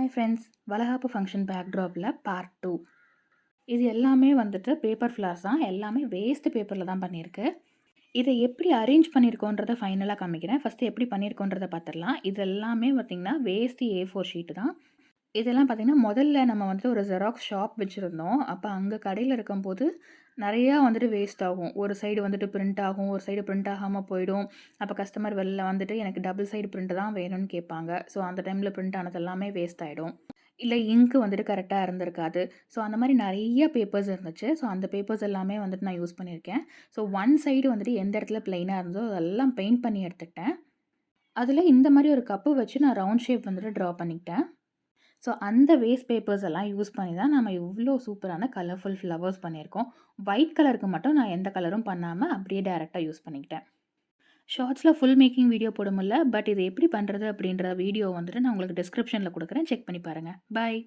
Hi friends, வளகாப்பு function பேக்ட்ராப்பில் part 2. இது எல்லாமே வந்துட்டு பேப்பர் ஃப்ளார்ஸ் தான். எல்லாமே வேஸ்ட் பேப்பரில் தான் பண்ணியிருக்கு. இதை எப்படி அரேஞ்ச் பண்ணியிருக்கோன்றத ஃபைனலாக காமிக்கிறேன். ஃபஸ்ட்டு எப்படி பண்ணியிருக்கோன்றத பார்த்துடலாம். இது எல்லாமே பார்த்திங்கன்னா வேஸ்ட் A4 ஷீட்டு தான். இதெல்லாம் பார்த்திங்கன்னா முதல்ல நம்ம வந்துட்டு ஒரு ஜெராக்ஸ் ஷாப் வச்சுருந்தோம். அப்போ அங்கே கடையில் இருக்கும்போது நிறையா வந்துட்டு வேஸ்ட் ஆகும். ஒரு சைடு வந்துட்டு பிரிண்ட் ஆகும், ஒரு சைடு பிரிண்ட் ஆகாமல் போயிடும். அப்போ கஸ்டமர் வெளில வந்துட்டு எனக்கு டபுள் சைடு பிரிண்ட் தான் வேணும்னு கேட்பாங்க. ஸோ அந்த டைமில் பிரிண்ட் ஆனது எல்லாமே வேஸ்ட் ஆகிடும். இல்லை இங்க்கு வந்துட்டு கரெக்டாக இருந்திருக்காது. ஸோ அந்த மாதிரி நிறைய பேப்பர்ஸ் இருந்துச்சு. ஸோ அந்த பேப்பர்ஸ் எல்லாமே வந்துட்டு நான் யூஸ் பண்ணியிருக்கேன். ஸோ ஒன் சைடு வந்துட்டு எந்த இடத்துல ப்ளைனாக இருந்தோ அதெல்லாம் பெயிண்ட் பண்ணி எடுத்துக்கிட்டேன். அதில் இந்த மாதிரி ஒரு கப்பு வச்சு நான் ரவுண்ட் ஷேப் வந்துட்டு ட்ரா பண்ணிக்கிட்டேன். ஸோ அந்த வேஸ்ட் பேப்பர்ஸ் எல்லாம் யூஸ் பண்ணி தான் நம்ம இவ்வளோ சூப்பரான கலர்ஃபுல் ஃப்ளவர்ஸ் பண்ணியிருக்கோம். ஒயிட் கலருக்கு மட்டும் நான் எந்த கலரும் பண்ணாமல் அப்படியே டைரெக்டாக யூஸ் பண்ணிக்கிட்டேன். ஷார்ட்ஸில் ஃபுல் மேக்கிங் வீடியோ போட முடியல. பட் இது எப்படி பண்ணுறது அப்படின்ற வீடியோ வந்துட்டு நான் உங்களுக்கு டிஸ்கிரிப்ஷனில் கொடுக்குறேன். செக் பண்ணி பாருங்கள். பாய்.